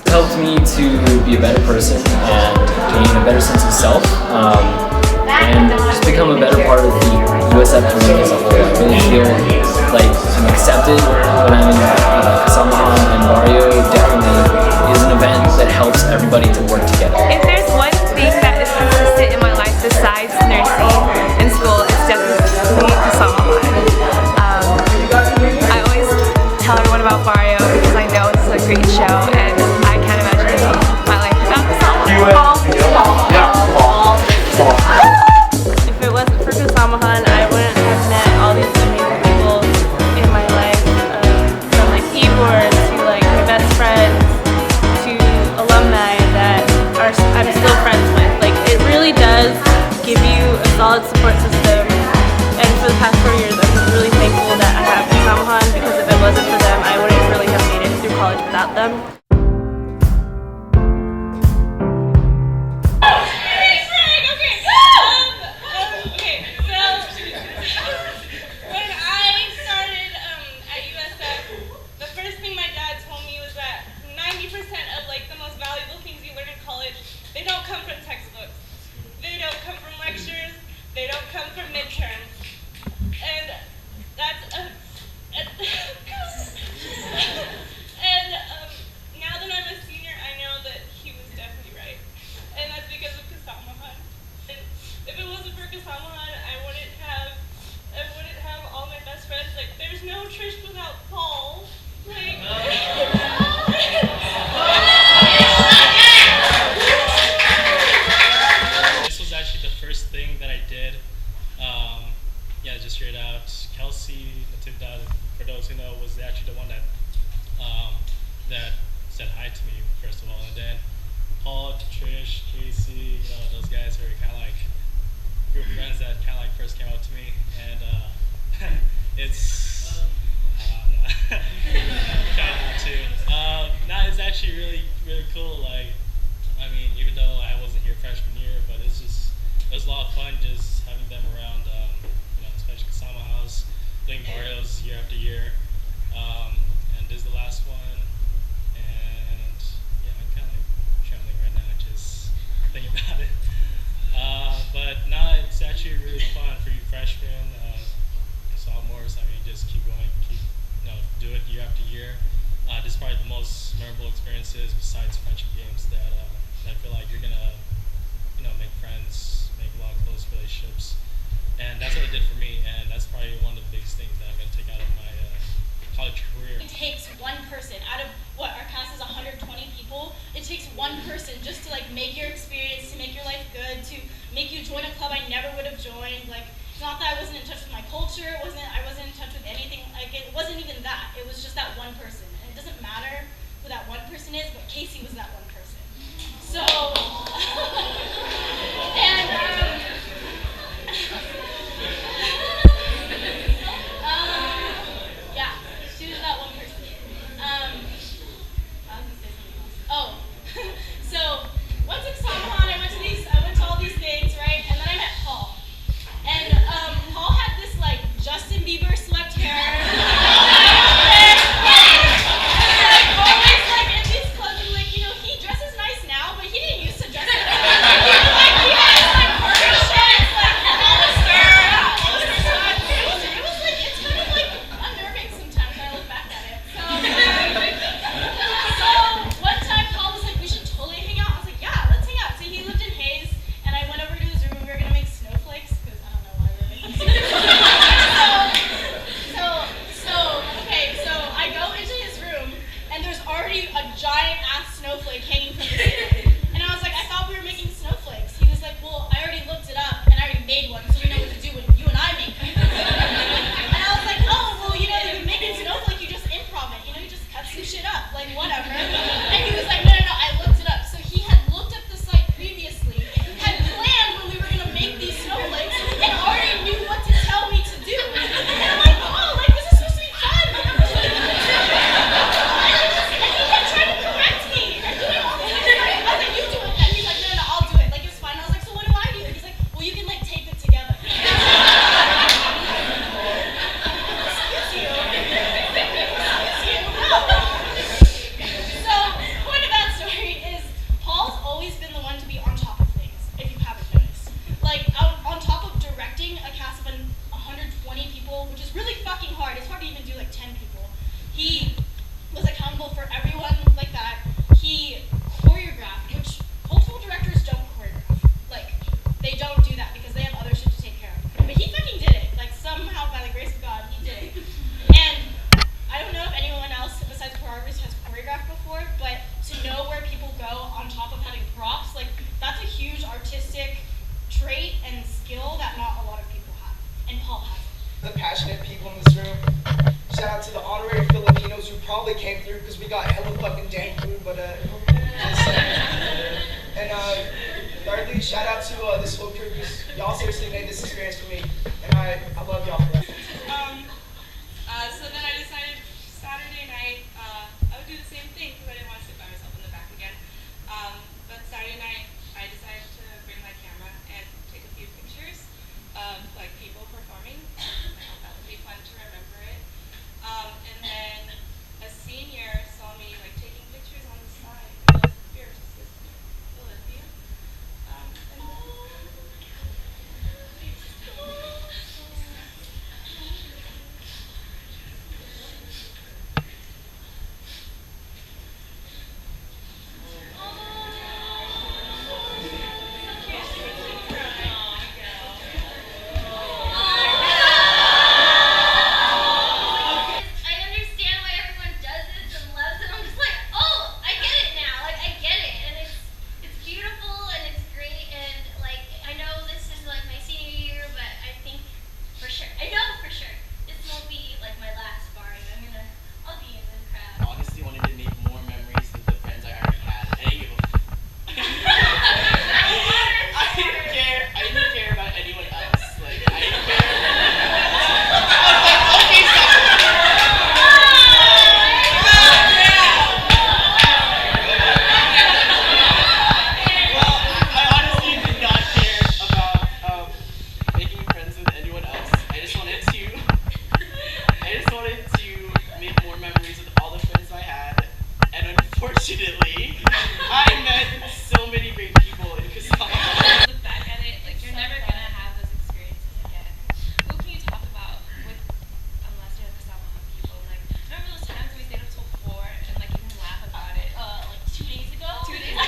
Helped me to be a better person and gain a better sense of self, and just become a better part of the USF community as a whole. I really feel like I'm accepted when I'm in Kasamahan, and Barrio definitely is an event that helps everybody to work together. If there's one thing that is consistent in my life besides nursing and school, it's definitely Kasamahan. I always tell everyone about Barrio because I know it's a great show, and I can't imagine my life without Kasamahan. If it wasn't for Kasamahan, I wouldn't have met all these amazing people in my life, from like keyboard to like my best friends to alumni that I'm still friends with. Like, it really does give you a solid support system, and for the past 4 years I'm just really thankful that I have Kasamahan, because if it wasn't for them I wouldn't really have made it through college without them. They don't come from textbooks. They don't come from lectures. They don't come from midterms. And that's now that I'm a senior, I know that he was definitely right. And that's because of Kasamahan. And if it wasn't for Kasamahan, I wouldn't have all my best friends. Like, there's no Trish without Paul. Like, thing that I did, just straight out. Kelsey, for those who know, was actually the one that said hi to me first of all, and then Paul, Trish, Casey, those guys were kind of like group of friends that kind of like first came out to me, and it's kind of too. It's actually really cool. Like, I mean, even though I wasn't here freshman year, but it was a lot of fun just having them around, especially Kasama House, doing Barrios year after year. And this is the last one. And yeah, I'm kind of like trembling right now just thinking about it. But now it's actually really fun for you freshmen, sophomores. I mean, just keep going, do it year after year. This is probably the most memorable experiences besides friendship games that I feel like you're gonna, make friends, make a lot of close relationships, and that's what it did for me. And that's probably one of the biggest things that I'm gonna take out of my college career. It takes one person out of what our class is 120 people. It takes one person just to like make your experience, to make your life good, to make you join a club I never would have joined. Like, it's not that I wasn't in touch with my culture. I wasn't in touch with anything. Like, it wasn't even that. It was just that one person. And it doesn't matter who that one person is, but Casey was that one person. So, and yeah, she was that one person. I was gonna say something else. Oh, so trait and skill that not a lot of people have, and Paul has it. The passionate people in this room. Shout out to the honorary Filipinos who probably came through because we got hella fucking dang food, but just saying. And thirdly, shout out to this whole crew because y'all seriously made this experience for me, and I love y'all for that. So then I decided Saturday night I would do the same thing because I didn't want to sit by myself in the back again. But Saturday night I decided to bring my camera and take a few pictures of like people performing. I thought that would be fun to remember it. And then a senior saw me like taking pictures on the side of your sister, Olivia. Unfortunately, I met so many great people in Kasama. Look back at it, like you're never gonna have those experiences again. What can you talk about with unless you're the Kasama people? Like, remember those times we stayed up till 4 and like you can laugh about it? Like 2 days ago? 2 days ago.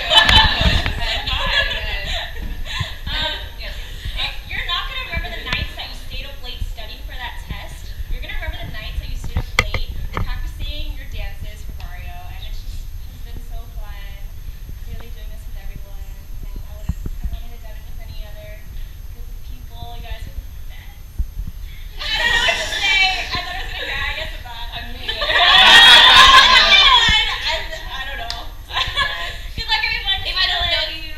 You're not gonna remember the nights that you stayed up late studying for that test. You're gonna remember the nights that you stayed up late practicing your dances for Barrio, and it's just has been so fun. Really doing this with everyone, and I wouldn't have done it with any other group of people. You guys are the best. I don't know what to say. I thought I was gonna cry. I guess I'm not. I'm me. I don't know. Good luck, everyone. If I don't know you,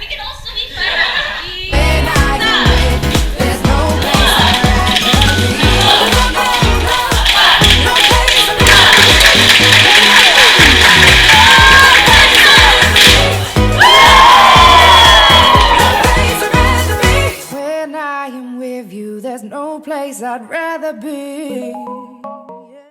we can also be friends. When I am with you, there's no place I'd rather be.